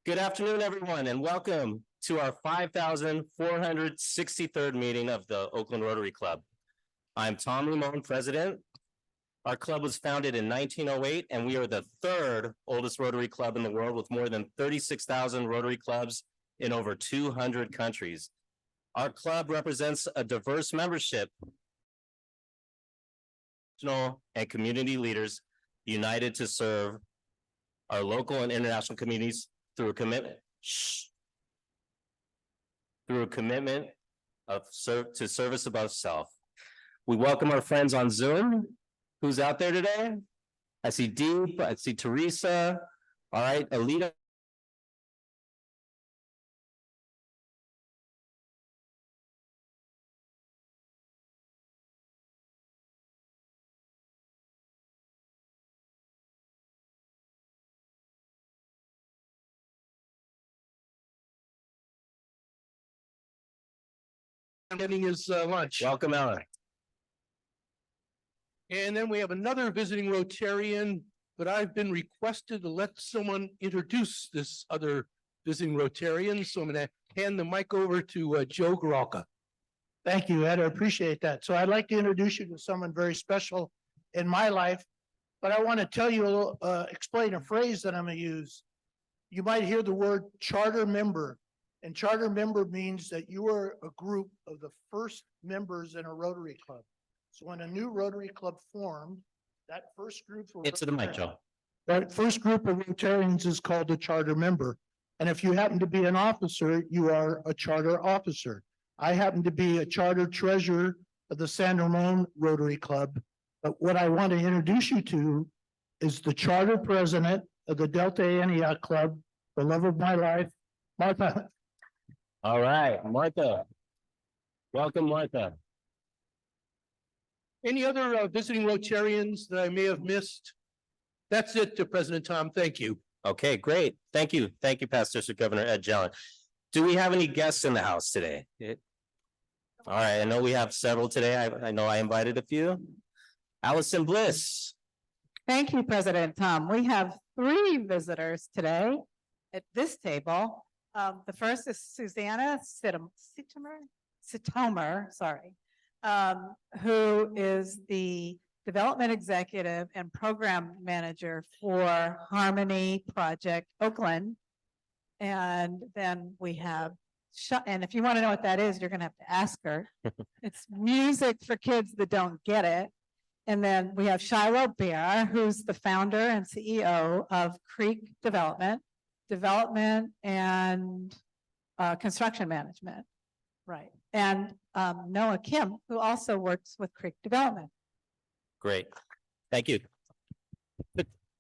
Good afternoon, everyone, and welcome to our 5,463rd meeting of the Oakland Rotary Club. I'm Tom Ramon, president. Our club was founded in 1908, and we are the third oldest Rotary Club in the world with more than 36,000 Rotary clubs in over 200 countries. Our club represents a diverse membership and community leaders united to serve our local and international communities through a commitment to service above self. We welcome our friends on Zoom. Who's out there today? I see Deep, I see Teresa. All right, Alita. Getting his lunch. Welcome, Ellen. And then we have another visiting Rotarian, but I've been requested to let someone introduce this other visiting Rotarian. So I'm going to hand the mic over to Joe Garalka. Thank you, Ed. I appreciate that. So I'd like to introduce you to someone very special in my life, but I want to tell you a little, explain a phrase that I'm going to use. You might hear the word charter member, and charter member means that you are a group of the first members in a Rotary Club. So when a new Rotary Club formed, that first group. Get to the mic, Joe. That first group of Rotarians is called a charter member. And if you happen to be an officer, you are a charter officer. I happen to be a charter treasurer of the San Ramon Rotary Club. But what I want to introduce you to is the charter president of the Delta Antioch Club, the love of my life, Martha. All right, Martha. Welcome, Martha. Any other visiting Rotarians that I may have missed? That's it, President Tom. Thank you. Okay, great. Thank you. Thank you, Past District Governor Ed Jelen. Do we have any guests in the house today? All right, I know we have several today. I know I invited a few. Allison Bliss. Thank you, President Tom. We have 3 visitors today at this table. The first is Susanna Sitomer, sorry, who is the Development Executive and Program Manager for Harmony Project Oakland. And then we have, and if you want to know what that is, you're going to have to ask her. It's music for kids that don't get it. And then we have Shiloh Bear, who's the founder and CEO of Creek Development and construction management. Right. And Noah Kim, who also works with Creek Development. Great. Thank you.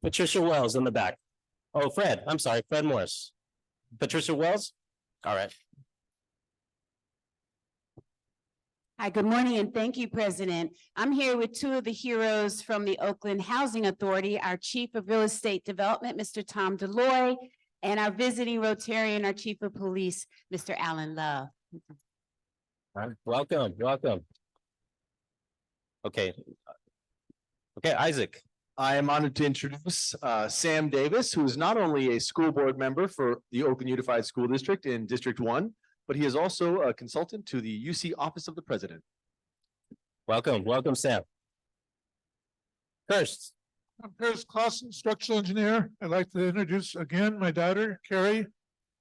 Patricia Wells in the back. Oh, Fred. I'm sorry. Fred Morris. Patricia Wells. All right. Hi, good morning, and thank you, President. I'm here with 2 of the heroes from the Oakland Housing Authority, our Chief of Real Estate Development, Mr. Tom Deloy, and our visiting Rotarian, our Chief of Police, Mr. Alan Love. Welcome, welcome. Okay. Okay, Isaac. I am honored to introduce Sam Davis, who is not only a school board member for the Oakland Unified School District in District 1, but he is also a consultant to the UC Office of the President. Welcome, welcome, Sam. First. I'm Chris Clausen, structural engineer. I'd like to introduce again my daughter, Carrie,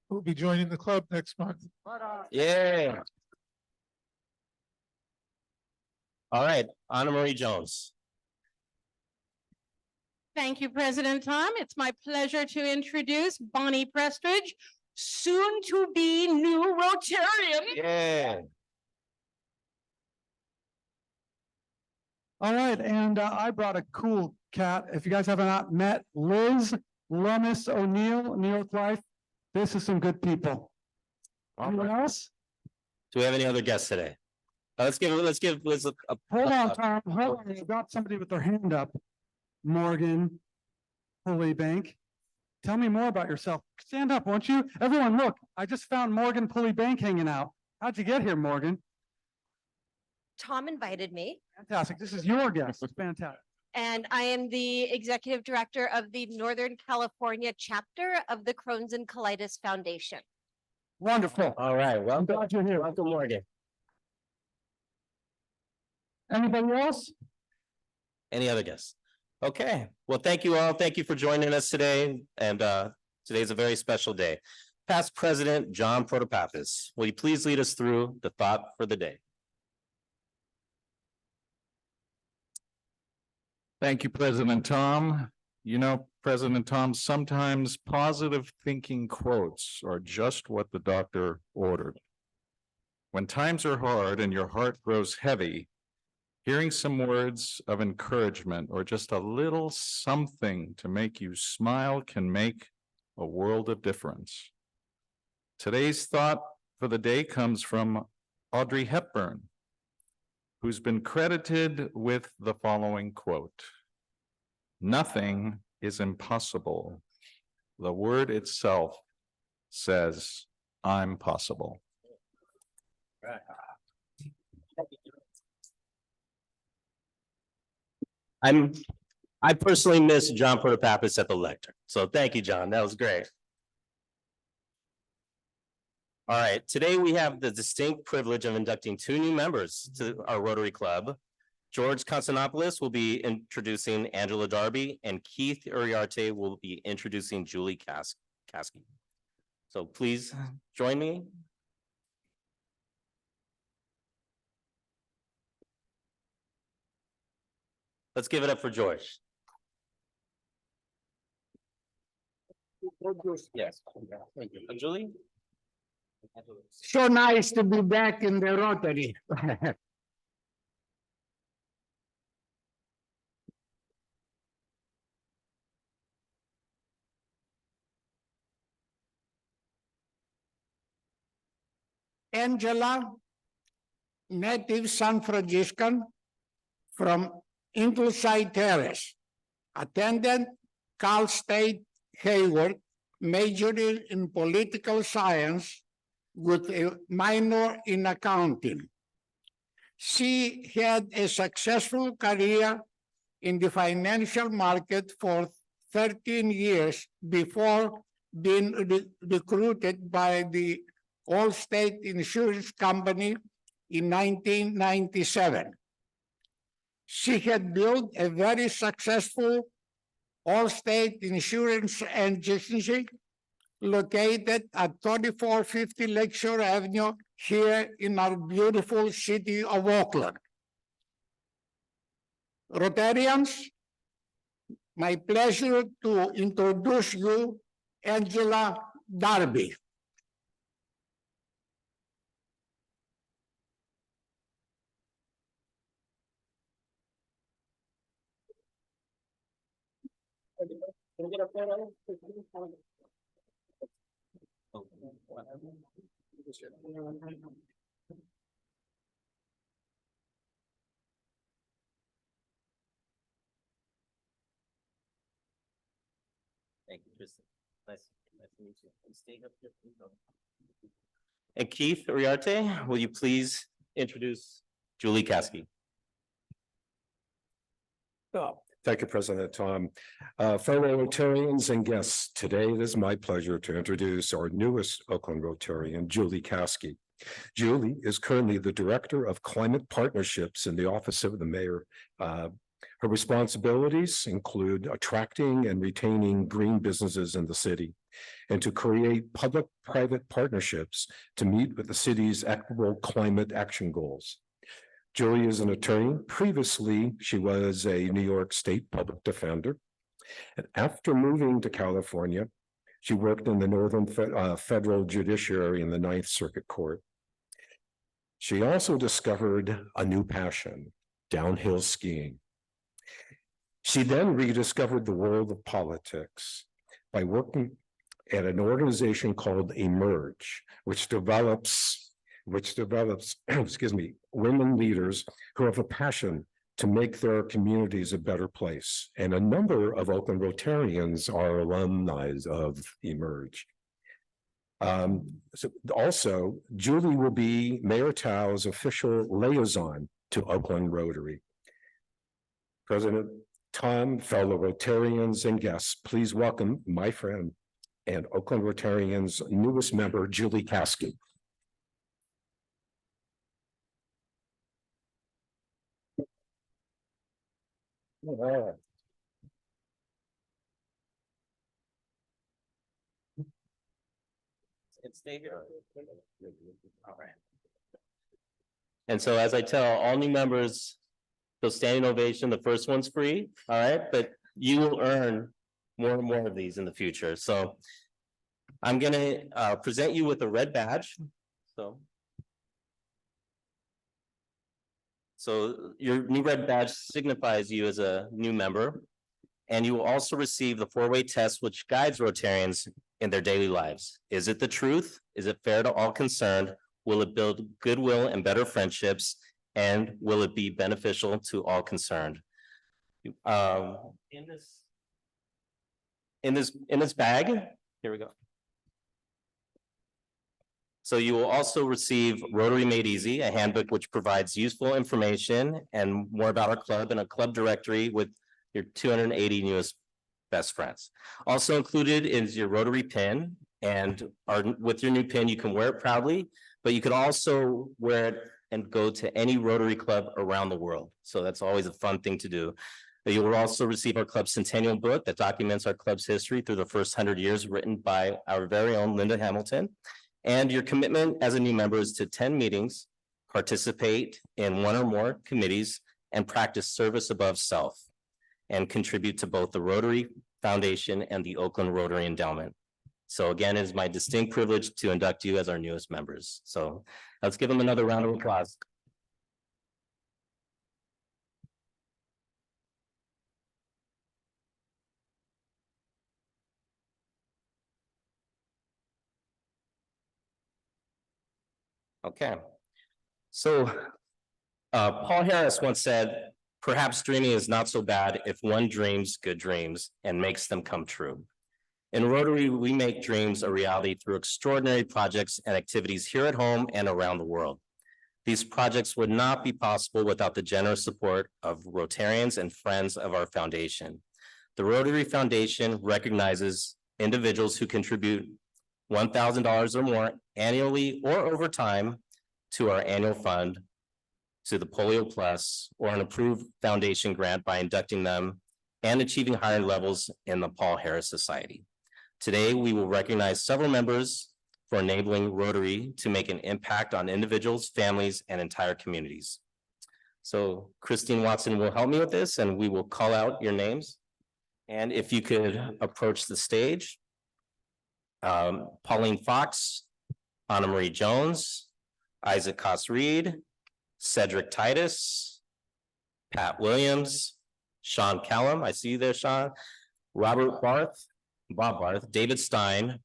who will be joining the club next month. Yeah. All right, Anna Marie Jones. Thank you, President Tom. It's my pleasure to introduce Bonnie Prestridge, soon to be new Rotarian. Yeah. All right, and I brought a cool cat. If you guys have not met Liz Lummis O'Neill, New York Life, this is some good people. Anyone else? Do we have any other guests today? Let's give Liz a hold on, Tom. Hold on. I got somebody with their hand up. Morgan Pulley Bank. Tell me more about yourself. Stand up, won't you? Everyone, look. I just found Morgan Pulley Bank hanging out. How'd you get here, Morgan? Tom invited me. Fantastic. This is your guest. It's fantastic. and I am the Executive Director of the Northern California chapter of the Crohn's and Colitis Foundation. Wonderful. All right, I'm welcome, glad you're here. welcome Morgan. Anybody else? Any other guests? Okay, well, thank you all. Thank you for joining us today. And today's a very special day. Past President John Protopappas, will you please lead us through the thought for the day? Thank you, President Tom. You know, President Tom, sometimes positive thinking quotes are just what the doctor ordered. When times are hard and your heart grows heavy, hearing some words of encouragement or just a little something to make you smile can make a world of difference. Today's thought for the day comes from Audrey Hepburn, who's been credited with the following quote: "Nothing is impossible. The word itself says, I'm possible." I personally miss John Protopappas at the lectern. So thank you, John. That was great. All right, today we have the distinct privilege of inducting two new members to our Rotary Club. George Constantinopoulos will be introducing Angela Darby, and Keith Uriarte will be introducing Julie Caskey. So please join me. Let's give it up for George. Yes. Thank you. Julie? So nice to be back in the Rotary. Angela, native San Franciscan from Ingleside Terrace, attended Cal State Hayward, majoring in political science with a minor in accounting. She had a successful career in the financial market for 13 years before being recruited by the Allstate Insurance Company in 1997. She had built a very successful Allstate Insurance Agency located at 3450 Lakeshore Avenue here in our beautiful city of Oakland. Rotarians, my pleasure to introduce you Angela Darby. Thank you, Tristan. Nice to meet you. Stay up here, please. And Keith Uriarte, will you please introduce Julie Caskey? Thank you, President Tom. Fellow Rotarians and guests, today it is my pleasure to introduce our newest Oakland Rotarian, Julie Caskey. Julie is currently the Director of Climate Partnerships in the Office of the Mayor. Her responsibilities include attracting and retaining green businesses in the city and to create public-private partnerships to meet with the city's equitable climate action goals. Julie is an attorney. Previously, she was a New York State public defender. And after moving to California, she worked in the Northern Federal Judiciary in the Ninth Circuit Court. She also discovered a new passion, downhill skiing. She then rediscovered the world of politics by working at an organization called Emerge, which develops, excuse me, women leaders who have a passion to make their communities a better place. And a number of Oakland Rotarians are alumni of Emerge. Also, Julie will be Mayor Tao's official liaison to Oakland Rotary. President Tom, fellow Rotarians and guests, please welcome my friend and Oakland Rotarians' newest member, Julie Caskey. And stay here. All right. And so as I tell all new members, they'll standing ovation, the first one's free, all right, but you will earn more and more of these in the future. So I'm gonna present you with a red badge. So your new red badge signifies you as a new member. And you will also receive the four-way test which guides Rotarians in their daily lives. Is it the truth? Is it fair to all concerned? Will it build goodwill and better friendships? And will it be beneficial to all concerned? In this bag, here we go. So you will also receive Rotary Made Easy, a handbook which provides useful information and more about our club, and a club directory with your 280 newest best friends. Also included is your Rotary pin, and with your new pin, you can wear it proudly, but you can also wear it and go to any Rotary club around the world. So that's always a fun thing to do. You will also receive our club centennial book that documents our club's history through the first 100 years, written by our very own Linda Hamilton. And your commitment as a new member is to attend meetings, participate in one or more committees, and practice service above self, and contribute to both the Rotary Foundation and the Oakland Rotary Endowment. So again, it is my distinct privilege to induct you as our newest members. So let's give them another round of applause. Okay. So Paul Harris once said, perhaps dreaming is not so bad if one dreams good dreams and makes them come true. In Rotary, we make dreams a reality through extraordinary projects and activities here at home and around the world. These projects would not be possible without the generous support of Rotarians and friends of our foundation. The Rotary Foundation recognizes individuals who contribute $1,000 or more annually or over time to our annual fund, to the Polio Plus, or an approved foundation grant by inducting them and achieving higher levels in the Paul Harris Society. Today, we will recognize several members for enabling Rotary to make an impact on individuals, families, and entire communities. So Christine Watson will help me with this, and we will call out your names. And if you could approach the stage. Pauline Fox, Anna Marie Jones, Isaac Koss-Reed, Cedric Titus, Pat Williams, Sean Callum, I see you there, Sean, Robert Barth, Bob Barth, David Stein,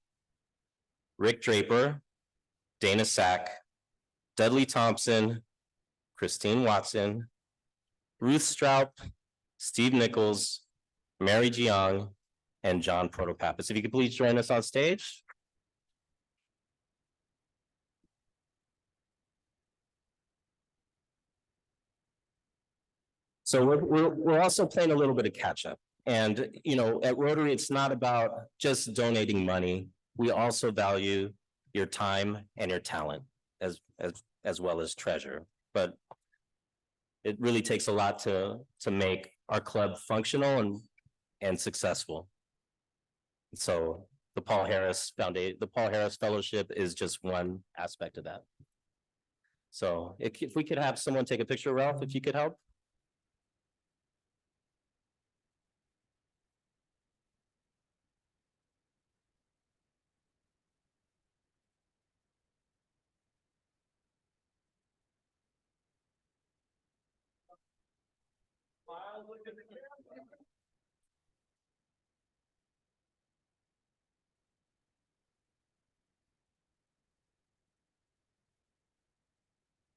Rick Draper, Dana Sack, Dudley Thompson, Christine Watson, Ruth Stroup, Steve Nichols, Mary Jiang, and John Protopappas. If you could please join us on stage. So we're also playing a little bit of catch up. And, you know, at Rotary, it's not about just donating money. We also value your time and your talent as well as treasure. But it really takes a lot to make our club functional and successful. So the Paul Harris Foundation, the Paul Harris Fellowship is just one aspect of that. So if we could have someone take a picture, Ralph, if you could help.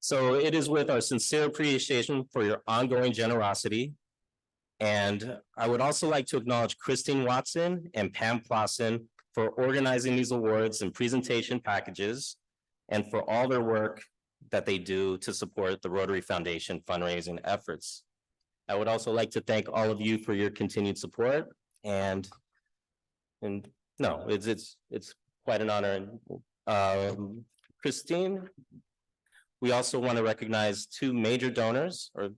So it is with our sincere appreciation for your ongoing generosity. And I would also like to acknowledge Christine Watson and Pam Clausen for organizing these awards and presentation packages, and for all their work that they do to support the Rotary Foundation fundraising efforts. I would also like to thank all of you for your continued support and no, it's quite an honor. And Christine, we also want to recognize two major donors or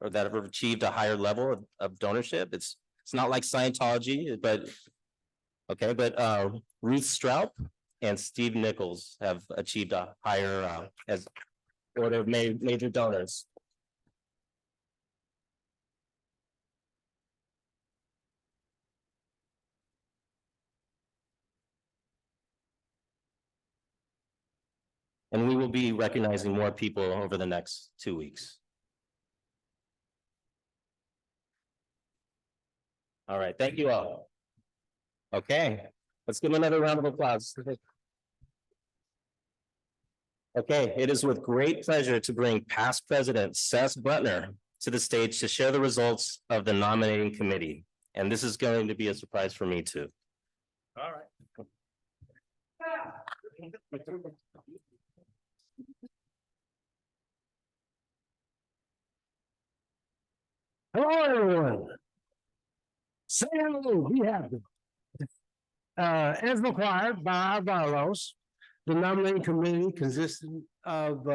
that have achieved a higher level of donorship. It's not like Scientology, but okay, but Ruth Stroup and Steve Nichols have achieved a higher as order of major donors. And we will be recognizing more people over the next 2 weeks. All right, thank you all. Okay, let's give them another round of applause. Okay, it is with great pleasure to bring past president Seth Butler to the stage to share the results of the nominating committee. And this is going to be a surprise for me too. All right. Hello, everyone. Say hello, be happy. As required by our bylaws, the nominating committee consisting of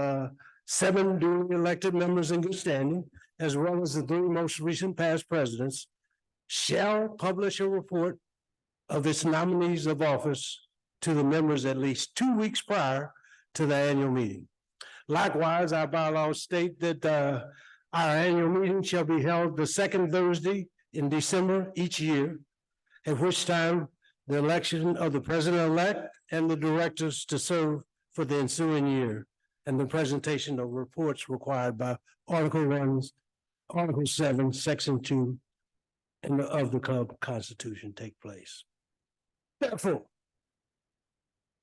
7 duly elected members in good standing, as well as the 3 most recent past presidents, shall publish a report of its nominees of office to the members at least 2 weeks prior to the annual meeting. Likewise, our bylaws state that our annual meeting shall be held the second Thursday in December each year, at which time the election of the president-elect and the directors to serve for the ensuing year, and the presentation of reports required by Article 1, Article 7, Section 2, and of the club constitution take place. Therefore,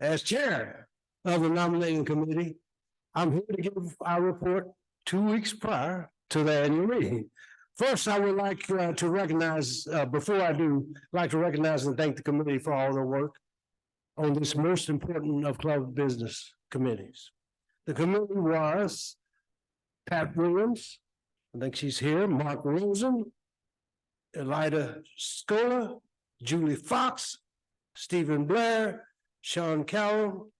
as chair of the nominating committee, I'm here to give our report 2 weeks prior to the annual meeting. First, I would like to recognize, before I do, like to recognize and thank the committee for all their work on this most important of club business committees. The committee was Pat Williams, I think she's here, Mark Rosen, Elida Scola, Julie Fox, Stephen Blair, Sean Carroll,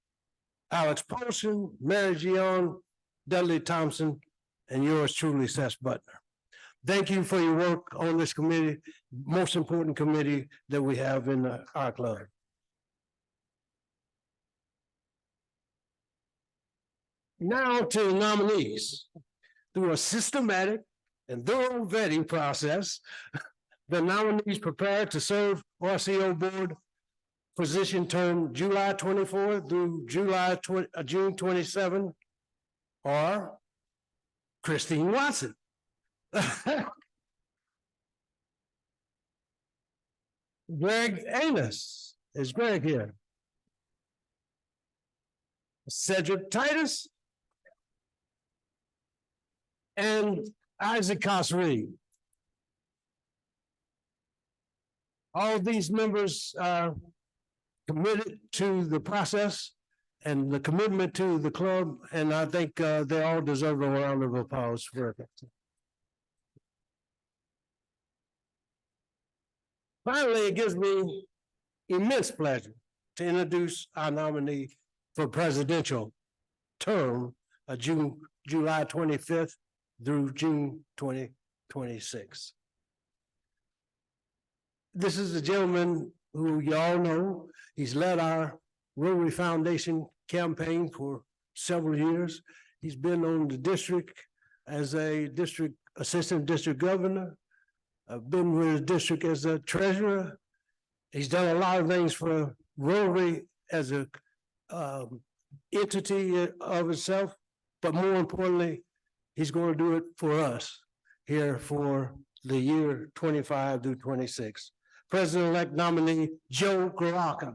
Alex Paulson, Mary Gion, Dudley Thompson, and yours truly, Seth Butler. Thank you for your work on this committee, most important committee that we have in our club. Now to the nominees. Through a systematic and thorough vetting process, the nominees prepared to serve RCO board position term July 24 through June 27 are Christine Watson. Greg Amos. Is Greg here? Cedric Titus. And Isaac Cosry. All of these members are committed to the process and the commitment to the club, and I think they all deserve a round of applause for it. Finally, it gives me immense pleasure to introduce our nominee for presidential term, July 25th through June 2026. This is a gentleman who you all know. He's led our Rotary Foundation campaign for several years. He's been on the district as a assistant district governor. I've been with the district as a treasurer. He's done a lot of things for Rotary as a entity of itself, but more importantly, he's going to do it for us here for the year 25 through 26. President-elect nominee Joe Garaka.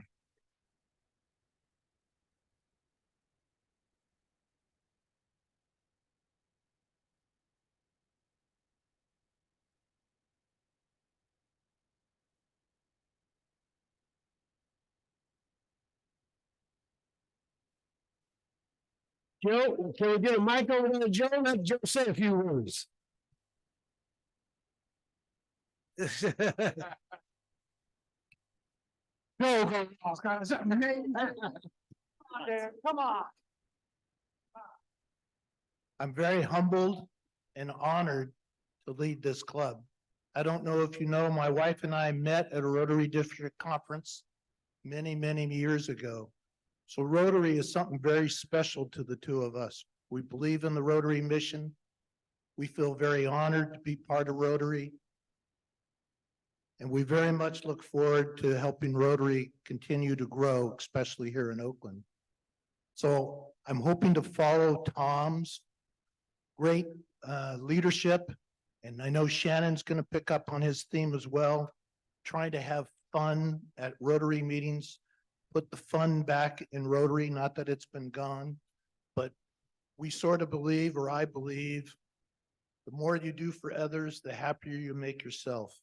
Joe, can we get a mic over there, Joe? Let Joe say a few words. Come on. I'm very humbled and honored to lead this club. I don't know if you know, my wife and I met at a Rotary District Conference many, many years ago. So Rotary is something very special to the two of us. We believe in the Rotary mission. We feel very honored to be part of Rotary. And we very much look forward to helping Rotary continue to grow, especially here in Oakland. So I'm hoping to follow Tom's great leadership. And I know Shannon's going to pick up on his theme as well, trying to have fun at Rotary meetings, put the fun back in Rotary, not that it's been gone, but we sort of believe, or I believe, the more you do for others, the happier you make yourself.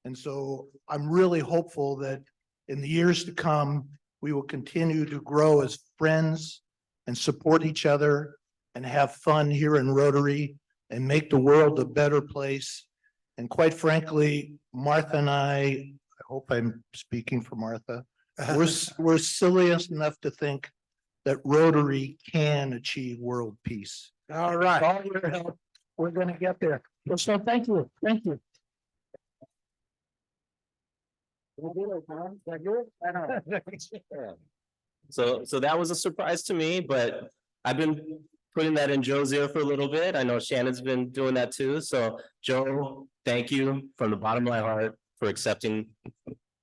And so I'm really hopeful that in the years to come, we will continue to grow as friends and support each other and have fun here in Rotary and make the world a better place. And quite frankly, Martha and I hope I'm speaking for Martha, we're silly enough to think that Rotary can achieve world peace. All right. With all your help, we're gonna get there. So thank you, thank you. So that was a surprise to me, but I've been putting that in Joe's ear for a little bit. I know Shannon's been doing that too. So Joe, thank you from the bottom of my heart for accepting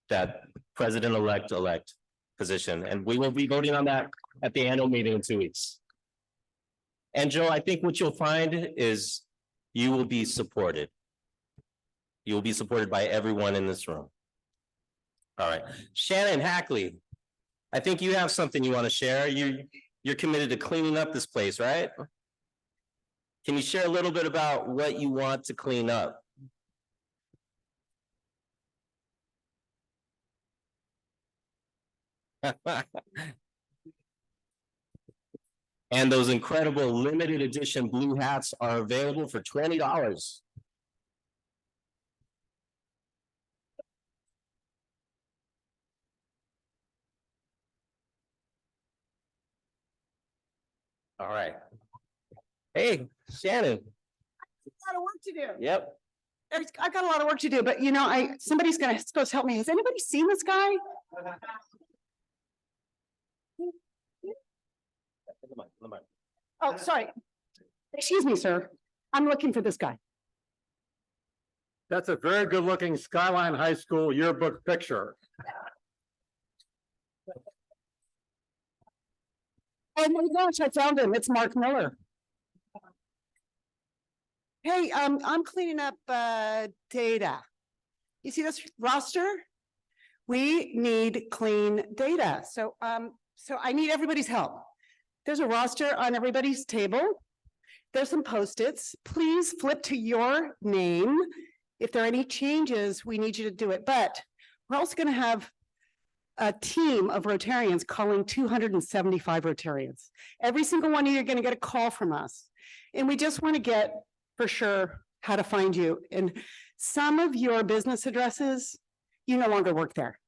that president-elect position. And we will be voting on that at the annual meeting in 2 weeks. And Joe, I think what you'll find is you will be supported. You will be supported by everyone in this room. All right, Shannon Hackley, I think you have something you want to share. You're committed to cleaning up this place, right? Can you share a little bit about what you want to clean up? And those incredible limited edition blue hats are available for $20. All right. Hey, Shannon. A lot of work to do. Yep. I've got a lot of work to do, but you know, somebody's supposed to help me. Has anybody seen this guy? Oh, sorry. Excuse me, sir. I'm looking for this guy. That's a very good looking Skyline High School yearbook picture. Oh my gosh, I found him. It's Mark Miller. Hey, I'm cleaning up data. You see this roster? We need clean data. So I need everybody's help. There's a roster on everybody's table. There's some Post-its. Please flip to your name. If there are any changes, we need you to do it. But we're also going to have a team of Rotarians calling 275 Rotarians. Every single one of you are going to get a call from us. And we just want to get for sure how to find you. And some of your business addresses, you no longer work there.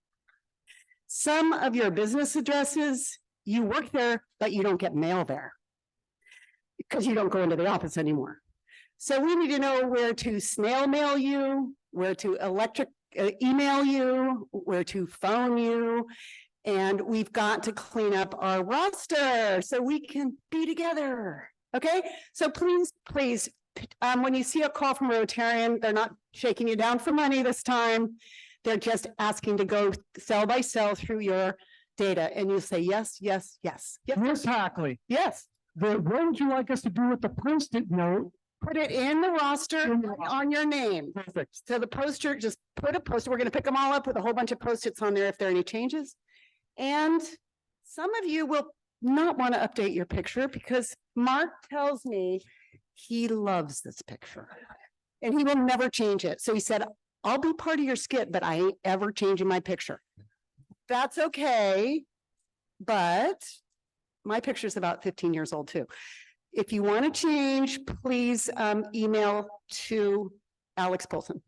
Some of your business addresses, you work there, but you don't get mail there because you don't go into the office anymore. So we need to know where to snail mail you, where to email you, where to phone you, and we've got to clean up our roster so we can be together. Okay, so please, when you see a call from Rotarian, they're not shaking you down for money this time. They're just asking to go cell by cell through your data, and you say yes, yes, yes. Miss Hackley, Yes. what would you like us to do with the Post-it note? Put it in the roster on your name. Perfect. So the poster, just put a poster. We're going to pick them all up with a whole bunch of Post-its on there if there are any changes. And some of you will not want to update your picture because Mark tells me he loves this picture and he will never change it. So he said, I'll be part of your skit, but I ain't ever changing my picture. That's okay. But my picture is about 15 years old too. If you want to change, please email to Alex Polson.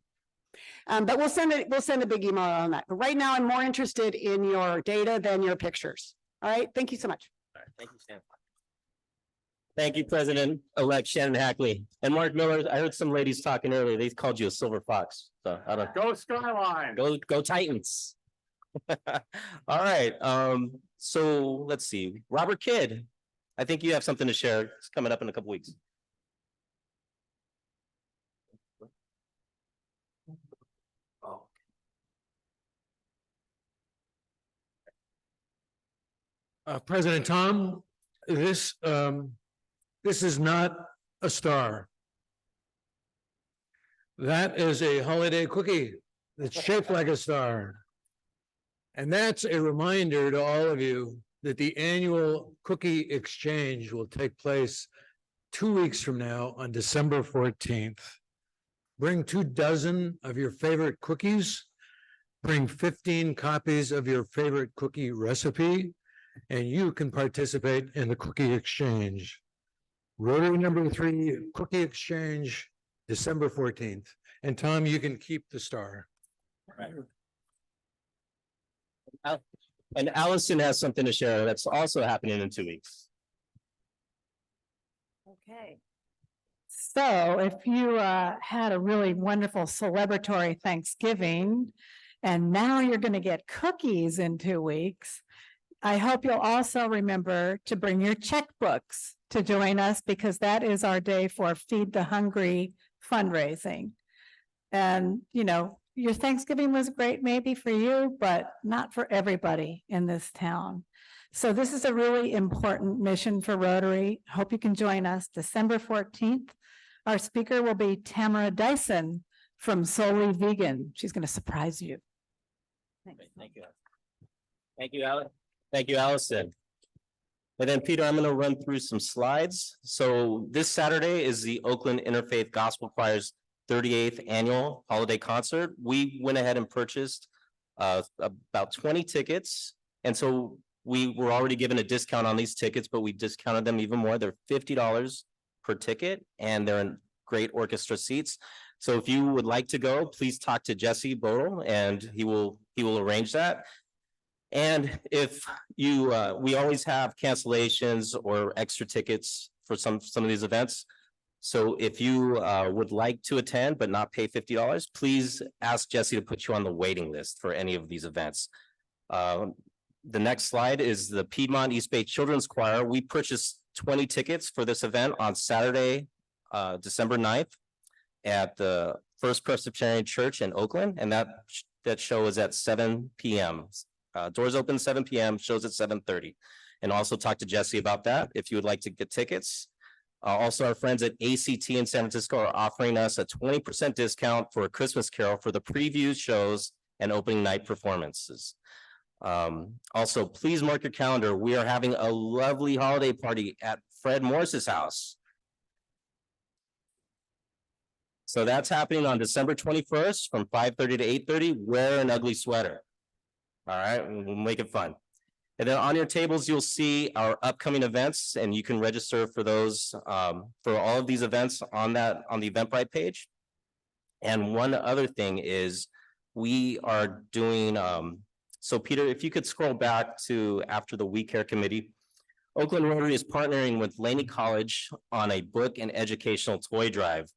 But we'll send a big email on that. But right now, I'm more interested in your data than your pictures. All right, thank you so much. All right, thank you, Sam. Thank you, President-elect Shannon Hackley. And Mark Miller, I heard some ladies talking earlier. They called you a silver fox. So I don't. Go Skyline. Go Titans. All right, so let's see. Robert Kidd, I think you have something to share. It's coming up in a couple weeks. President Tom, this is not a star. That is a holiday cookie that's shaped like a star. And that's a reminder to all of you that the annual cookie exchange will take place 2 weeks from now on December 14th. Bring 24 of your favorite cookies, bring 15 copies of your favorite cookie recipe, and you can participate in the cookie exchange. Rotary number 3 cookie exchange, December 14th. And Tom, you can keep the star. Right. And Allison has something to share that's also happening in 2 weeks. Okay. So if you had a really wonderful celebratory Thanksgiving, and now you're going to get cookies in 2 weeks, I hope you'll also remember to bring your checkbooks to join us, because that is our day for Feed the Hungry fundraising. And, you know, your Thanksgiving was great maybe for you, but not for everybody in this town. So this is a really important mission for Rotary. Hope you can join us December 14th. Our speaker will be Tamara Dyson from Solely Vegan. She's going to surprise you. Thanks. Thank you. Thank you, Alex. Thank you, Allison. And then Peter, I'm going to run through some slides. So this Saturday is the Oakland Interfaith Gospel Choir's 38th annual holiday concert. We went ahead and purchased about 20 tickets. And so we were already given a discount on these tickets, but we discounted them even more. They're $50 per ticket, and they're in great orchestra seats. So if you would like to go, please talk to Jesse Bodel, and he will arrange that. And if you, we always have cancellations or extra tickets for some of these events. So if you would like to attend but not pay $50, please ask Jesse to put you on the waiting list for any of these events. The next slide is the Piedmont East Bay Children's Choir. We purchased 20 tickets for this event on Saturday, December 9th at the First Presbyterian Church in Oakland, and that show is at 7 p.m. Doors open 7 p.m., shows at 7:30. And also talk to Jesse about that if you would like to get tickets. Also, our friends at ACT in San Francisco are offering us a 20% discount for a Christmas Carol for the preview shows and opening night performances. Also, please mark your calendar. We are having a lovely holiday party at Fred Morris's house. So that's happening on December 21st from 5:30 to 8:30. Wear an ugly sweater. All right, we'll make it fun. And then on your tables, you'll see our upcoming events, and you can register for those, for all of these events on the Eventbrite page. And one other thing is we are doing, so Peter, if you could scroll back to after the We Care Committee, Oakland Rotary is partnering with Laney College on a book and educational toy drive.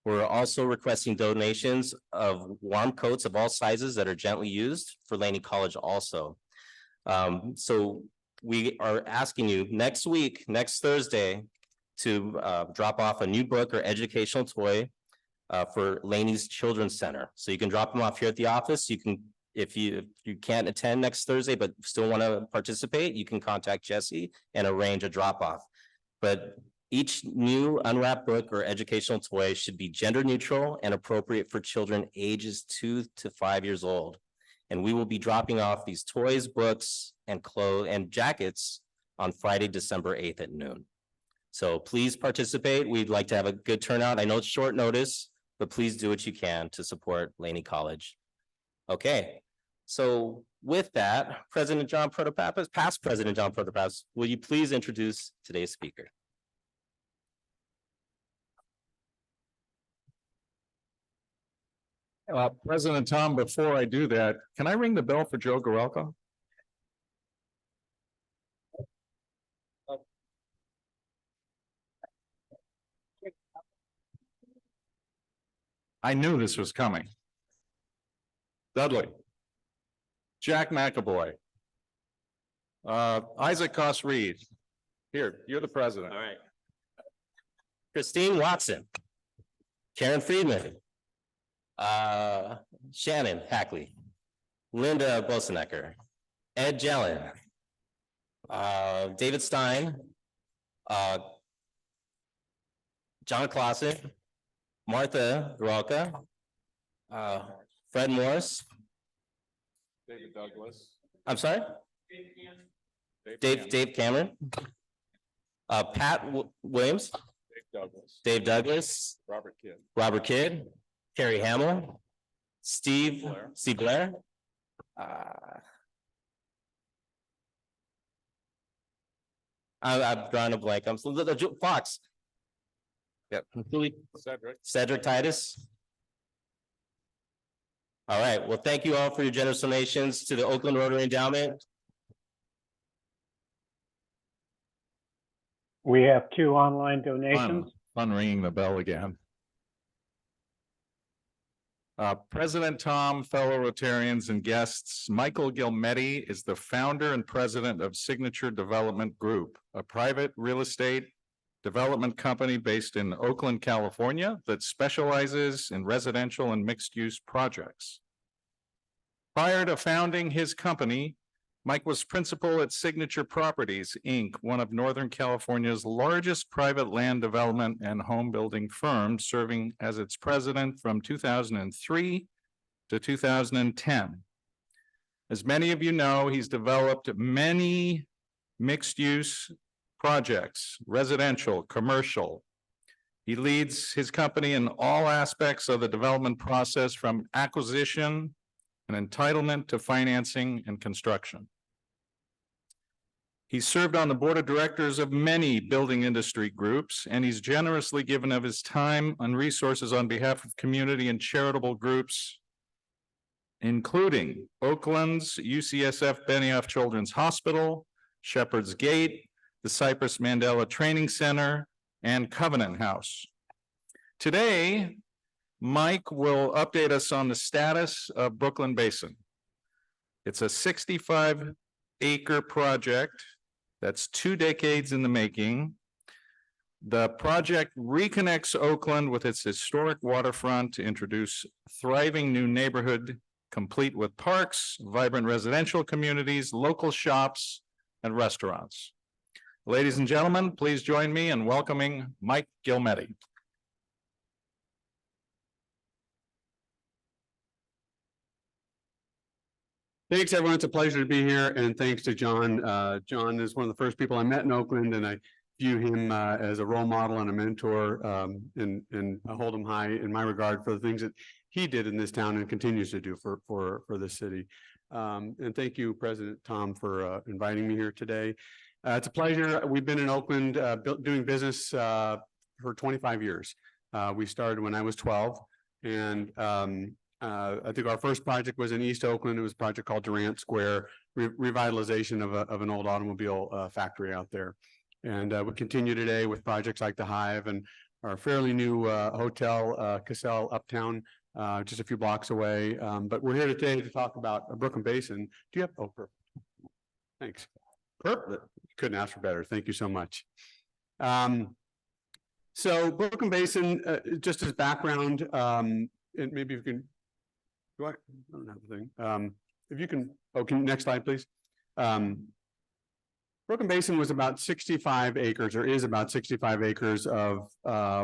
We're also requesting donations of warm coats of all sizes that are gently used for Laney College also. So we are asking you next week, next Thursday, to drop off a new book or educational toy for Laney's Children's Center. So you can drop them off here at the office. You can, if you can't attend next Thursday but still want to participate, you can contact Jesse and arrange a drop off. But each new unwrapped book or educational toy should be gender neutral and appropriate for children ages 2 to 5 years old. And we will be dropping off these toys, books, and clothes and jackets on Friday, December 8th at noon. So please participate. We'd like to have a good turnout. I know it's short notice, but please do what you can to support Laney College. Okay, so with that, President John Protopapas, past President John Protopapas, will you please introduce today's speaker? President Tom, before I do that, can I ring the bell for Joe Gorelka? I knew this was coming. Dudley. Jack McAvoy. Isaac Coss Reed. Here, you're the president. All right. Christine Watson. Karen Friedman. Shannon Hackley. Linda Bosenecker. Ed Jelen. David Stein. John Clausen. Martha Gorelka. Fred Morris. David Douglas. I'm sorry? Dave Cameron. Pat Williams. Dave Douglas. Robert Kidd. Carrie Hamill. Steve Blair. I'm drawing a blank. Fox. Yep. Cedric Titus. All right. Well, thank you all for your generous donations to the Oakland Rotary Endowment. We have 2 online donations. Fun ringing the bell again. President Tom, fellow Rotarians and guests, Michael Gilmetti is the founder and president of Signature Development Group, a private real estate development company based in Oakland, California, that specializes in residential and mixed-use projects. Prior to founding his company, Mike was principal at Signature Properties, Inc., one of Northern California's largest private land development and home building firms, serving as its president from 2003 to 2010. As many of you know, he's developed many mixed-use projects, residential, commercial. He leads his company in all aspects of the development process, from acquisition and entitlement to financing and construction. He's served on the board of directors of many building industry groups, and he's generously given of his time and resources on behalf of community and charitable groups, including Oakland's UCSF Benioff Children's Hospital, Shepherd's Gate, the Cypress Mandela Training Center, and Covenant House. Today, Mike will update us on the status of Brooklyn Basin. It's a 65-acre project that's 2 decades in the making. The project reconnects Oakland with its historic waterfront to introduce thriving new neighborhood, complete with parks, vibrant residential communities, local shops, and restaurants. Ladies and gentlemen, please join me in welcoming Mike Gilmetti. Thanks, everyone. It's a pleasure to be here, and thanks to John. John is one of the first people I met in Oakland, and I view him as a role model and a mentor, and I hold him high in my regard for the things that he did in this town and continues to do for the city. And thank you, President Tom, for inviting me here today. It's a pleasure. We've been in Oakland doing business for 25 years. We started when I was 12, and I think our first project was in East Oakland. It was a project called Durant Square, revitalization of an old automobile factory out there. And we continue today with projects like the Hive and our fairly new hotel, Cassell Uptown, just a few blocks away. But we're here today to talk about Brooklyn Basin. Do you have, oh, perfect. Thanks. Perfect. Couldn't ask for better. Thank you so much. So Brooklyn Basin, just as background, and maybe you can, I don't have the thing. If you can, next slide, please. Brooklyn Basin was about 65 acres, or is about 65 acres of,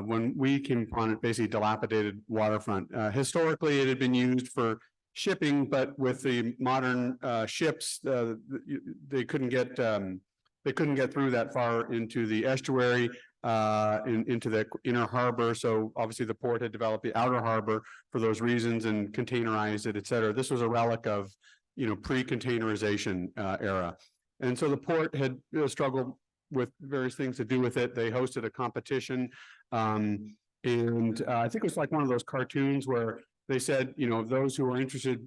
when we came upon it, basically dilapidated waterfront. Historically, it had been used for shipping, but with the modern ships, they couldn't get through that far into the estuary, into the inner harbor. So obviously the port had developed the outer harbor for those reasons and containerized it, et cetera. This was a relic of, pre-containerization era. And so the port had struggled with various things to do with it. They hosted a competition. I think it was like one of those cartoons where they said, you know, those who are interested,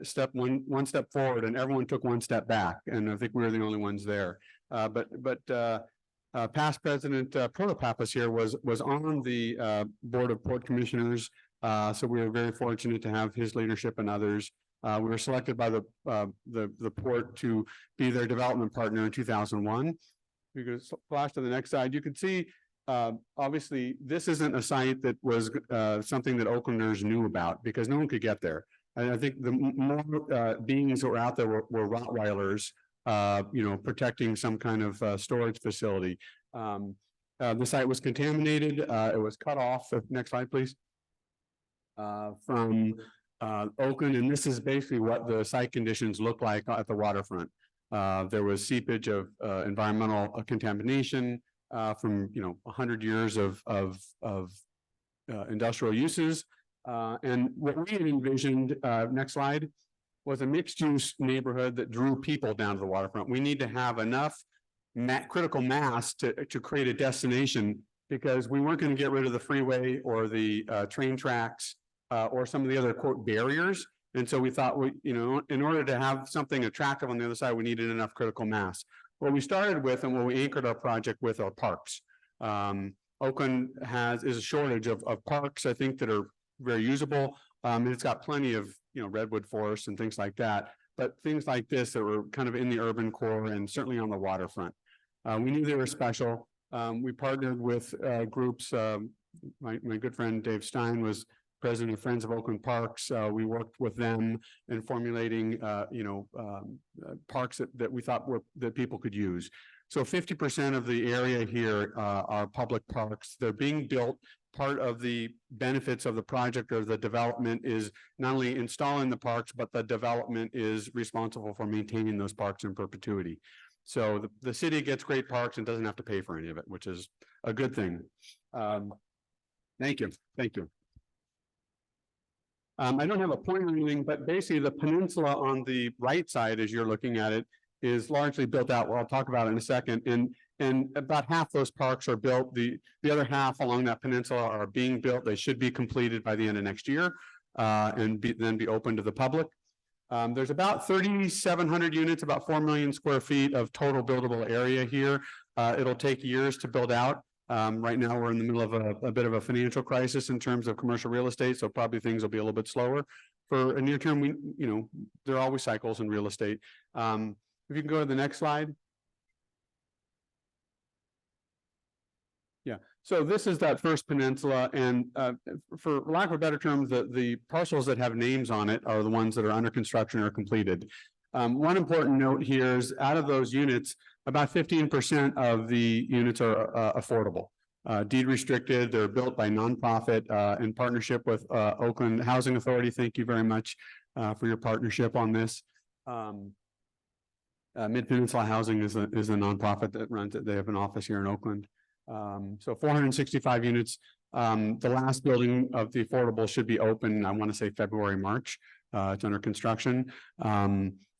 step one step forward, and everyone took one step back. And I think we were the only ones there. Past President Protopappas here was on the Board of Port Commissioners. So we were very fortunate to have his leadership and others. We were selected by the port to be their development partner in 2001. We could flash to the next slide. You can see, obviously, this isn't a site that was something that Oaklanders knew about because no one could get there. And I think the more beings that were out there were Rottweilers, you know, protecting some kind of storage facility. The site was contaminated. It was cut off. Next slide, please. From Oakland, and this is basically what the site conditions look like at the waterfront. There was seepage of environmental contamination from 100 years of industrial uses. And what we had envisioned, next slide, was a mixed-use neighborhood that drew people down to the waterfront. We need to have enough critical mass to create a destination, because we weren't going to get rid of the freeway or the train tracks or some of the other quote barriers. And so we thought, in order to have something attractive on the other side, we needed enough critical mass. What we started with and what we anchored our project with are parks. Oakland is a shortage of parks, I think, that are very usable. And it's got plenty of, redwood forests and things like that. But things like this that were kind of in the urban core and certainly on the waterfront. We knew they were special. We partnered with groups. My good friend Dave Stein was president of Friends of Oakland Parks. We worked with them in formulating, parks that we thought that people could use. So 50% of the area here are public parks. They're being built. Part of the benefits of the project or the development is not only installing the parks, but the development is responsible for maintaining those parks in perpetuity. So the city gets great parks and doesn't have to pay for any of it, which is a good thing. Thank you. Thank you. I don't have a point or anything, but basically the peninsula on the right side, as you're looking at it, is largely built out. Well, I'll talk about it in a second. And about half those parks are built. The other half along that peninsula are being built. They should be completed by the end of next year and then be open to the public. There's about 3,700 units, about 4 million square feet of total buildable area here. It'll take years to build out. Right now, we're in the middle of a bit of a financial crisis in terms of commercial real estate, so probably things will be a little bit slower. For a near term, there are always cycles in real estate. If you can go to the next slide. Yeah, so this is that first peninsula, and for lack of a better term, the parcels that have names on it are the ones that are under construction or completed. One important note here is out of those units, about 15% of the units are affordable. Deed restricted, they're built by nonprofit in partnership with Oakland Housing Authority. Thank you very much for your partnership on this. Mid-Peninsula Housing is a nonprofit that runs it. They have an office here in Oakland. So 465 units. The last building of the affordable should be open, I want to say February, March. It's under construction.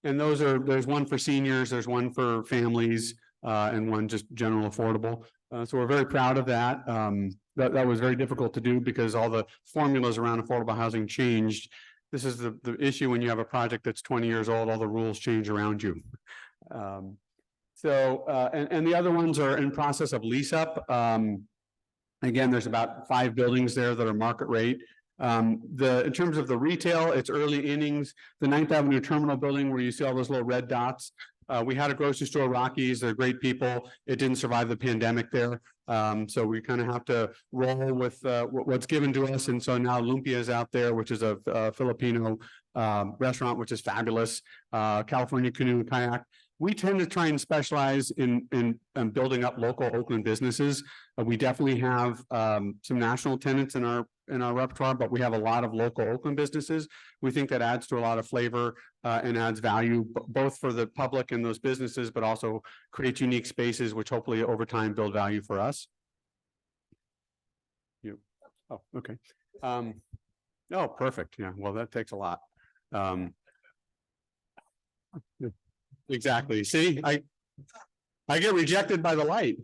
And there's one for seniors, there's one for families, and one just general affordable. So we're very proud of that. That was very difficult to do because all the formulas around affordable housing changed. This is the issue when you have a project that's 20 years old, all the rules change around you. And the other ones are in process of lease up. Again, there's about 5 buildings there that are market rate. In terms of the retail, it's early innings. The 9th Avenue Terminal building where you see all those little red dots. We had a grocery store, Rockies. They're great people. It didn't survive the pandemic there. So we kind of have to roll with what's given to us. And so now Lumpia is out there, which is a Filipino restaurant, which is fabulous. California Canoe and Kayak. We tend to try and specialize in building up local Oakland businesses. We definitely have some national tenants in our repertoire, but we have a lot of local Oakland businesses. We think that adds to a lot of flavor and adds value both for the public and those businesses, but also creates unique spaces, which hopefully over time build value for us. Oh, okay. Oh, perfect. Yeah, well, that takes a lot. Exactly. See, I get rejected by the light.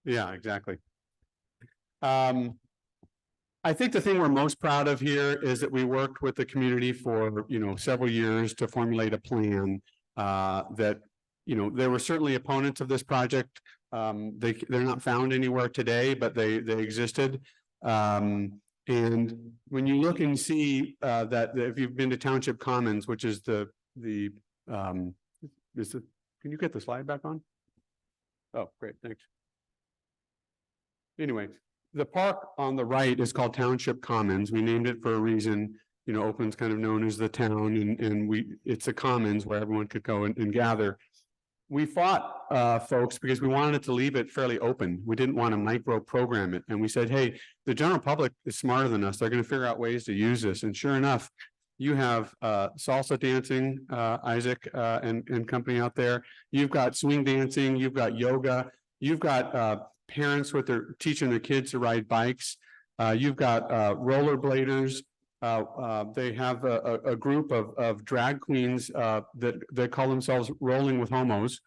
Yeah, exactly. I think the thing we're most proud of here is that we worked with the community for, several years to formulate a plan that, there were certainly opponents of this project. They're not found anywhere today, but they existed. And when you look and see that if you've been to Township Commons, which is can you get the slide back on? Oh, great, thanks. Anyway, the park on the right is called Township Commons. We named it for a reason. Oakland's kind of known as the town, and it's a commons where everyone could go and gather. We fought folks because we wanted to leave it fairly open. We didn't want to micro program it. And we said, hey, the general public is smarter than us. They're going to figure out ways to use this. And sure enough, you have salsa dancing, Isaac and company out there. You've got swing dancing, you've got yoga, you've got parents teaching their kids to ride bikes. You've got rollerbladers. They have a group of drag queens that call themselves Rolling with Homos.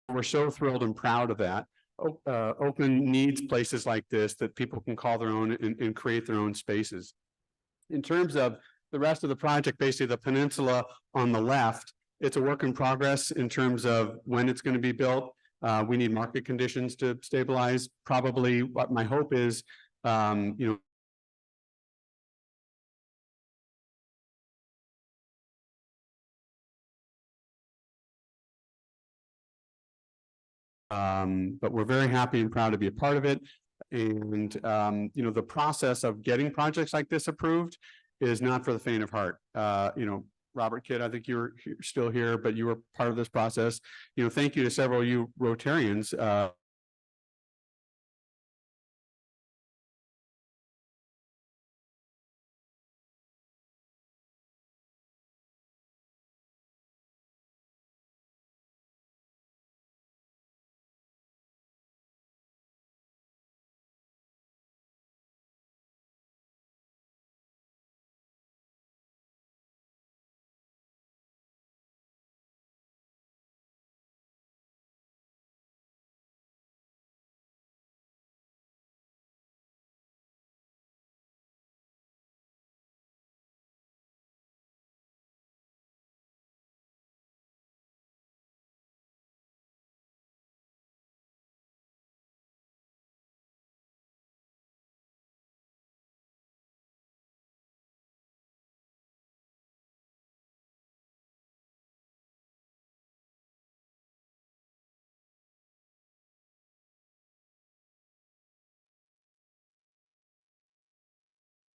We're so thrilled and proud of that. Oakland needs places like this that people can call their own and create their own spaces. In terms of the rest of the project, basically the peninsula on the left, it's a work in progress in terms of when it's going to be built. We need market conditions to stabilize. Probably what my hope is, but we're very happy and proud to be a part of it. And, the process of getting projects like this approved is not for the faint of heart. Robert Kidd, I think you're still here, but you were part of this process. Thank you to several of you Rotarians.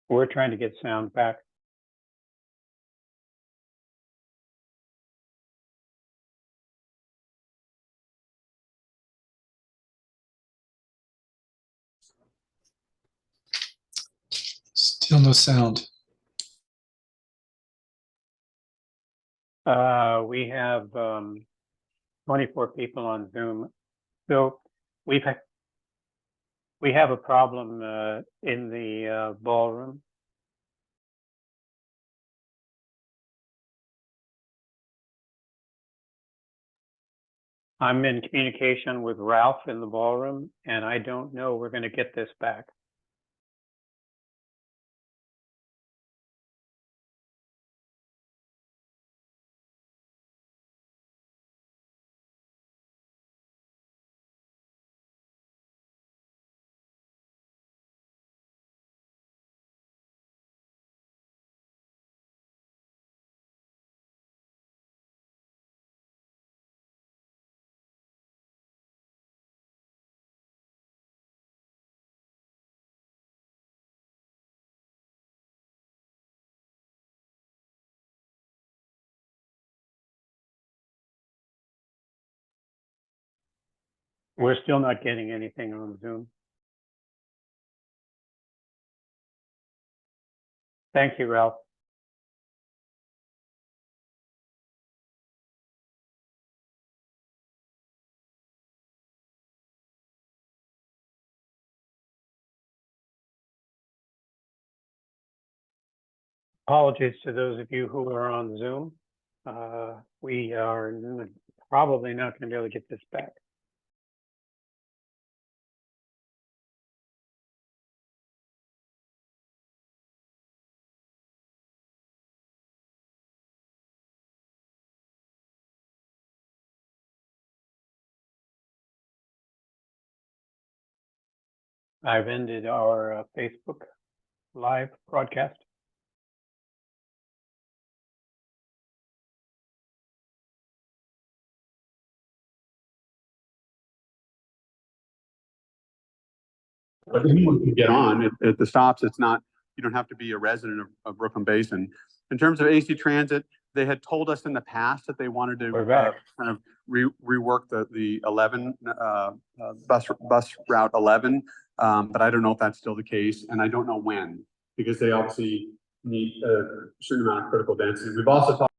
We're trying to get sound back. Still no sound. We have 24 people on Zoom. So we have a problem in the ballroom. I'm in communication with Ralph in the ballroom, and I don't know we're going to get this back. We're still not getting anything on Zoom. Thank you, Ralph. Apologies to those of you who are on Zoom. We are probably not going to be able to get this back. I've ended our Facebook live broadcast. But anyone can get on at the stops. It's not, you don't have to be a resident of Brooklyn Basin. In terms of AC Transit, they had told us in the past that they wanted to kind of rework the 11 bus route 11. But I don't know if that's still the case, and I don't know when, because they obviously need a certain amount of critical density. We've also talked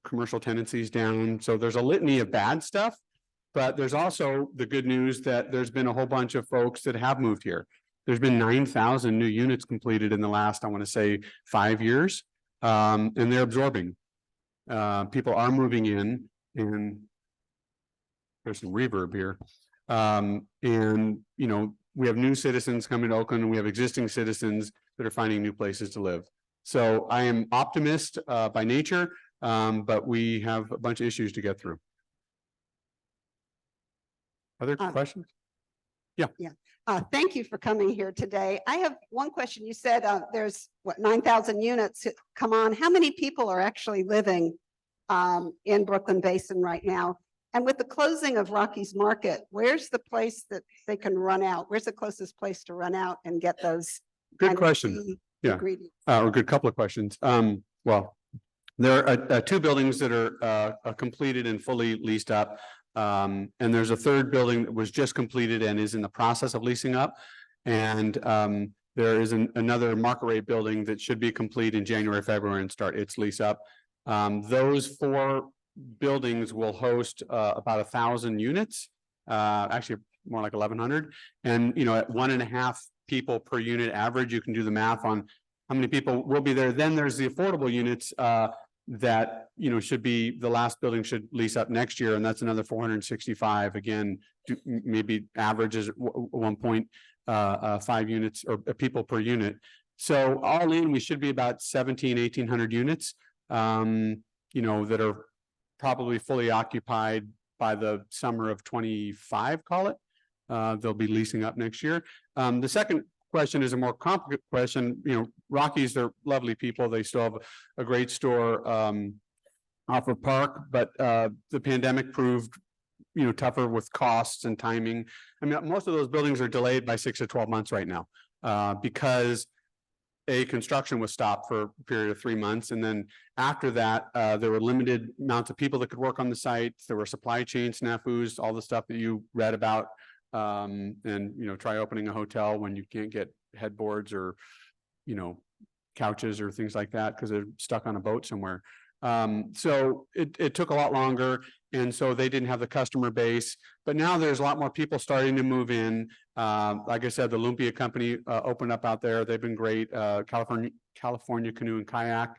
commercial tenancies down. So there's a litany of bad stuff, but there's also the good news that there's been a whole bunch of folks that have moved here. There's been 9,000 new units completed in the last, I want to say, 5 years, and they're absorbing. People are moving in, and there's some reverb here. And you know, we have new citizens coming to Oakland, and we have existing citizens that are finding new places to live. So I am optimist by nature, but we have a bunch of issues to get through. Other questions? Yeah. Thank you for coming here today. I have one question. You said there's what, 9,000 units come on. How many people are actually living in Brooklyn Basin right now? And with the closing of Rocky's Market, where's the place that they can run out? Where's the closest place to run out and get those? Good question. Yeah. A good couple of questions. Well, there are 2 buildings that are completed and fully leased up. And there's a 3rd building that was just completed and is in the process of leasing up. And there is another market rate building that should be complete in January, February and start its lease up. Those 4 buildings will host about 1,000 units, actually more like 1,100. And, you know, at 1.5 people per unit average, you can do the math on how many people will be there. Then there's the affordable units that, you know, should be, the last building should lease up next year, and that's another 465. Again, maybe averages 1.5 units or people per unit. So all in, we should be about 1,800 units, you know, that are probably fully occupied by the summer of 25, call it. They'll be leasing up next year. The second question is a more complicated question. You know, Rockies, they're lovely people. They still have a great store off of Park, but the pandemic proved, you know, tougher with costs and timing. I mean, most of those buildings are delayed by 6 to 12 months right now because construction was stopped for a period of 3 months. And then after that, there were limited amounts of people that could work on the site. There were supply chain snafus, all the stuff that you read about. And, you know, try opening a hotel when you can't get headboards or, you know, couches or things like that because they're stuck on a boat somewhere. So it took a lot longer. And so they didn't have the customer base, but now there's a lot more people starting to move in. Like I said, the Lumpia company opened up out there. They've been great. California Canoe and Kayak.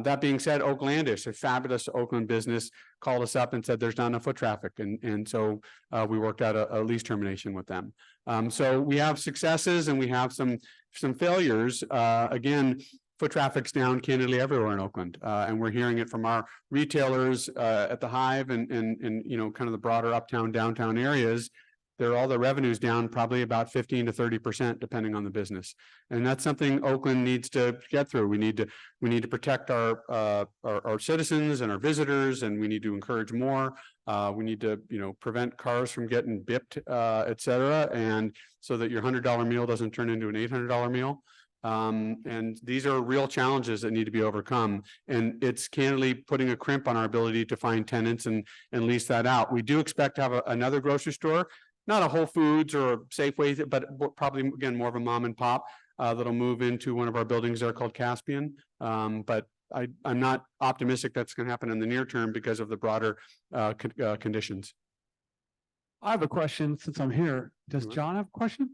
That being said, Oaklandish, a fabulous Oakland business, called us up and said there's not enough foot traffic. And so we worked out a lease termination with them. So we have successes and we have some failures. Again, foot traffic's down candidly everywhere in Oakland. And we're hearing it from our retailers at the Hive and you know, kind of the broader uptown, downtown areas. All the revenues down probably about 15 to 30%, depending on the business. And that's something Oakland needs to get through. We need to protect our citizens and our visitors, and we need to encourage more. We need to, you know, prevent cars from getting bipped, et cetera. And so that your $100 meal doesn't turn into an $800 meal. And these are real challenges that need to be overcome. And it's candidly putting a crimp on our ability to find tenants and lease that out. We do expect to have another grocery store, not a Whole Foods or a Safeway, but probably, again, more of a mom and pop that'll move into one of our buildings there called Caspian. But I'm not optimistic that's going to happen in the near term because of the broader conditions. I have a question since I'm here. Does John have a question?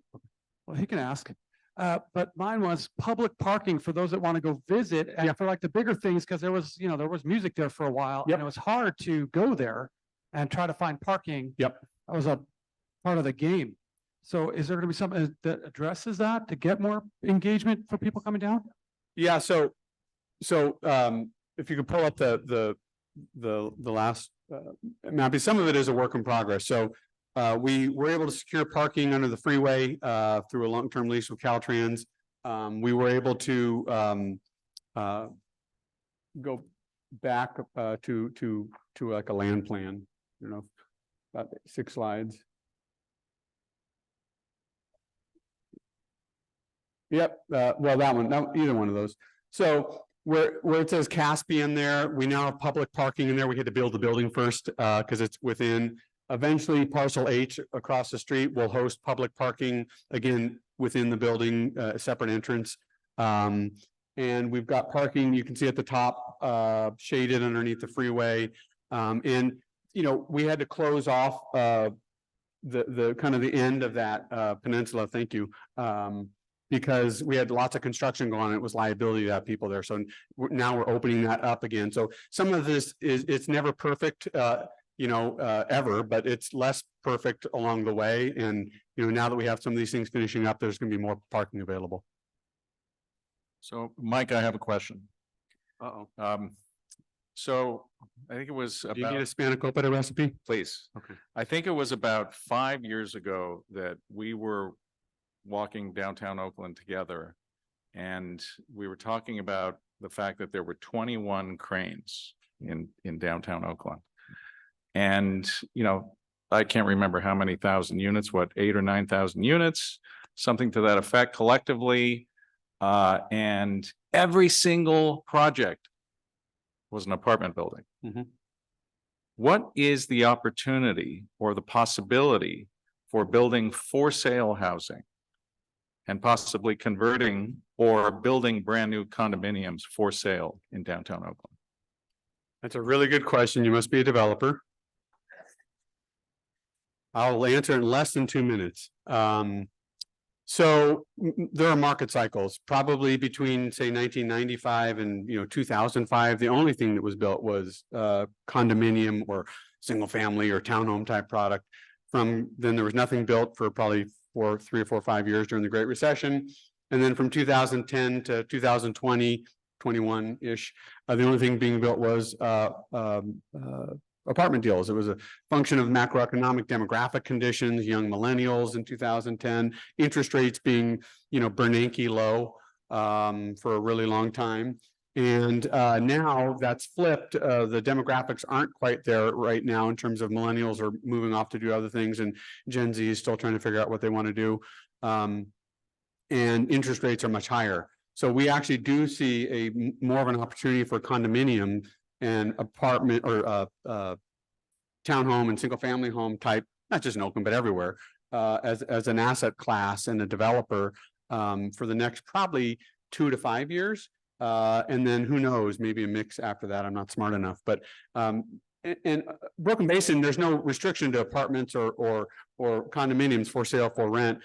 Well, he can ask. But mine was public parking for those that want to go visit and for like the bigger things, because there was music there for a while and it was hard to go there and try to find parking. That was a part of the game. So is there going to be something that addresses that to get more engagement for people coming down? Yeah. So if you could pull up the last map, some of it is a work in progress. So we were able to secure parking under the freeway through a long-term lease with Caltrans. We were able to go back to like a land plan, you know, about 6 slides. Yep. Well, that one, no, either one of those. So where it says Caspian there, we now have public parking in there. We had to build the building first because it's within. Eventually, parcel H across the street will host public parking again within the building, separate entrance. And we've got parking, you can see at the top, shaded underneath the freeway. And, you know, we had to close off the kind of the end of that peninsula. Thank you. Because we had lots of construction going on. It was liability to have people there. So now we're opening that up again. So some of this it's never perfect. You know, ever, but it's less perfect along the way. And, you know, now that we have some of these things finishing up, there's going to be more parking available. So, Mike, I have a question. Uh-oh. So I think it was Do you need a spanakopita recipe? Please. Okay. I think it was about 5 years ago that we were walking downtown Oakland together, and we were talking about the fact that there were 21 cranes in downtown Oakland. And, you know, I can't remember how many thousand units, 8,000 or 9,000 units, something to that effect collectively. And every single project was an apartment building. Mm-hmm. What is the opportunity or the possibility for building for sale housing and possibly converting or building brand new condominiums for sale in downtown Oakland? That's a really good question. You must be a developer. I'll answer in less than 2 minutes. So there are market cycles, probably between say 1995 and 2005. The only thing that was built was condominium or single family or townhome type product. From then there was nothing built for probably 3 or 4 or 5 years during the Great Recession. And then from 2010 to 2020, 21-ish, the only thing being built was apartment deals. It was a function of macroeconomic demographic conditions, young millennials in 2010, interest rates being, Bernanke low for a really long time. And now that's flipped. The demographics aren't quite there right now in terms of millennials are moving off to do other things, and Gen Z is still trying to figure out what they want to do. And interest rates are much higher. So we actually do see more of an opportunity for condominium and apartment or townhome and single family home type, not just in Oakland, but everywhere, as an asset class and a developer for the next probably 2 to 5 years. And then who knows, maybe a mix after that. I'm not smart enough, but in Brooklyn Basin, there's no restriction to apartments or condominiums for sale for rent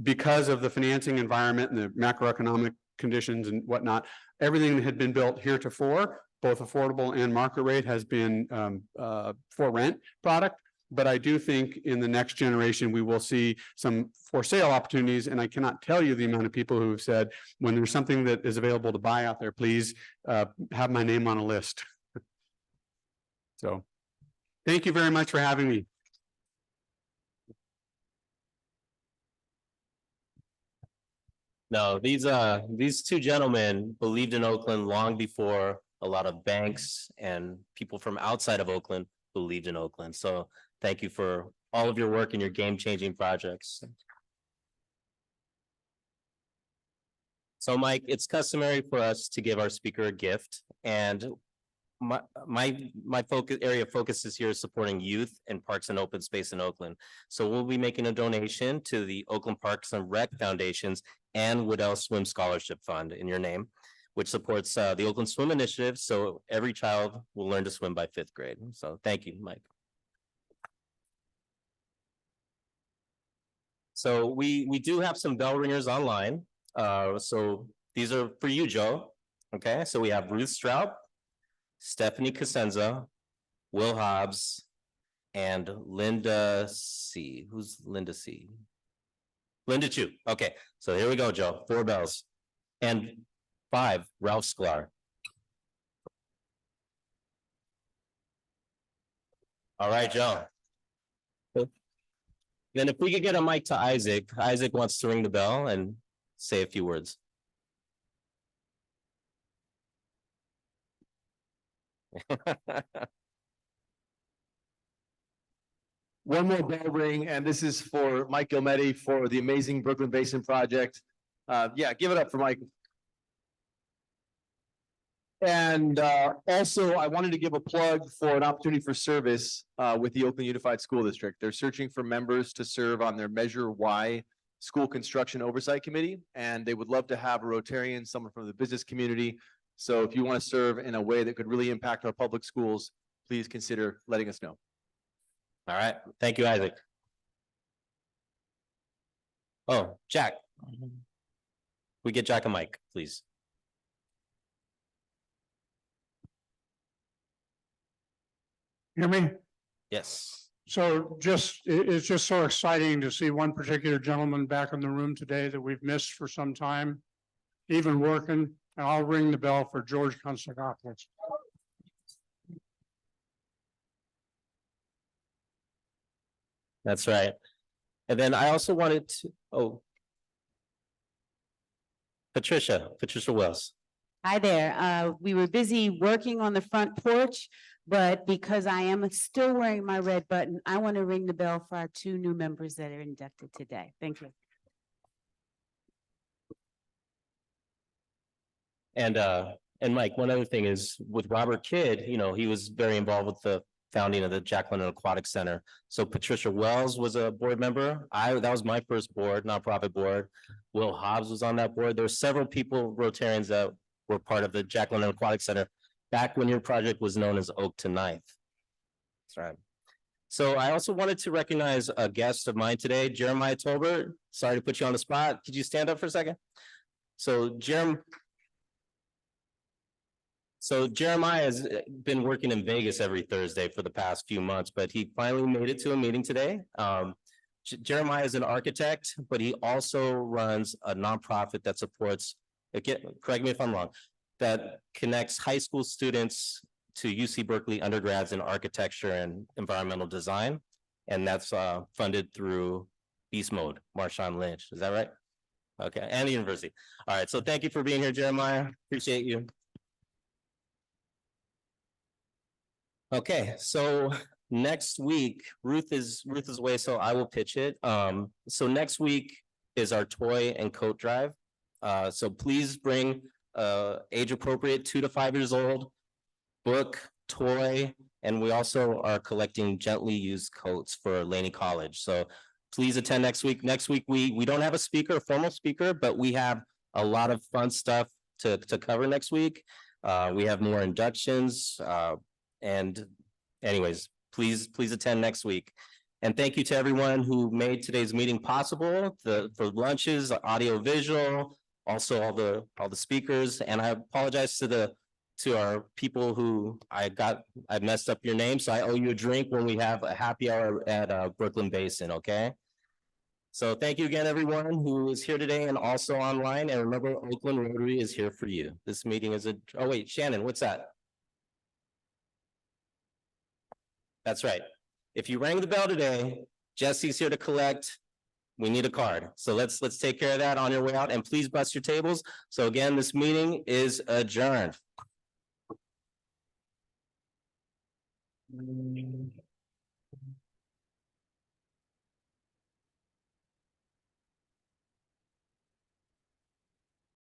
because of the financing environment and the macroeconomic conditions and whatnot. Everything that had been built heretofore, both affordable and market rate, has been for rent product. But I do think in the next generation, we will see some for sale opportunities. And I cannot tell you the amount of people who have said, when there's something that is available to buy out there, please have my name on a list. So thank you very much for having me. No, these two gentlemen believed in Oakland long before a lot of banks and people from outside of Oakland believed in Oakland. So thank you for all of your work and your game-changing projects. So Mike, it's customary for us to give our speaker a gift, and my focus area of focus is here is supporting youth and parks and open space in Oakland. So we'll be making a donation to the Oakland Parks and Rec Foundations and Woodell Swim Scholarship Fund in your name, which supports the Oakland Swim Initiative. So every child will learn to swim by 5th grade. So thank you, Mike. So we do have some bell ringers online. So these are for you, Joe. Okay, so we have Ruth Strout, Stephanie Cosenza, Will Hobbs, and Linda C. Who's Linda C? Linda Chu. Okay, so here we go, Joe. 4 bells. And 5, Ralph Sklar. All right, Joe. Then if we could get a mic to Isaac. Isaac wants to ring the bell and say a few words. One more bell ring, and this is for Mike Gilmetti for the amazing Brooklyn Basin project. Yeah, give it up for Mike. And also, I wanted to give a plug for an opportunity for service with the Oakland Unified School District. They're searching for members to serve on their Measure Y School Construction Oversight Committee, and they would love to have a Rotarian, someone from the business community. So if you want to serve in a way that could really impact our public schools, please consider letting us know. All right. Thank you, Isaac. Oh, Jack. We get Jack a mic, please. Hear me? Yes. So it's just so exciting to see one particular gentleman back in the room today that we've missed for some time, even working. And I'll ring the bell for George Konstantopoulos. That's right. And then I also wanted to, Patricia Wells. Hi there. We were busy working on the front porch, but because I am still wearing my red button, I want to ring the bell for our 2 new members that are inducted today. Thank you. And Mike, one other thing is with Robert Kidd, he was very involved with the founding of the Jacqueline Aquatic Center. So Patricia Wells was a board member. That was my first board, nonprofit board. Will Hobbs was on that board. There were several people, Rotarians, that were part of the Jacqueline Aquatic Center back when your project was known as Oak to Ninth. That's right. So I also wanted to recognize a guest of mine today, Jeremiah Tolbert. Sorry to put you on the spot. Could you stand up for a second? So Jeremiah has been working in Vegas every Thursday for the past few months, but he finally made it to a meeting today. Jeremiah is an architect, but he also runs a nonprofit that supports, correct me if I'm wrong, that connects high school students to UC Berkeley undergrads in architecture and environmental design. And that's funded through Beast Mode, Marshawn Lynch. Is that right? Okay, and the university. All right, so thank you for being here, Jeremiah. Appreciate you. Okay, so next week, Ruth is away, so I will pitch it. So next week is our toy and coat drive. So please bring age appropriate 2 to 5 years old, book, toy, and we also are collecting gently used coats for Laney College. So please attend next week. Next week, we don't have a speaker, a formal speaker, but we have a lot of fun stuff to cover next week. We have more inductions, and anyways, please attend next week. And thank you to everyone who made today's meeting possible, for lunches, audio visual, also all the speakers. And I apologize to our people who I messed up your name, so I owe you a drink when we have a happy hour at Brooklyn Basin, okay? So thank you again, everyone who is here today and also online. And remember, Oakland Rotary is here for you. This meeting is oh wait, Shannon, what's that? That's right. If you rang the bell today, Jesse's here to collect. We need a card. So let's take care of that on your way out, and please bust your tables. So again, this meeting is adjourned.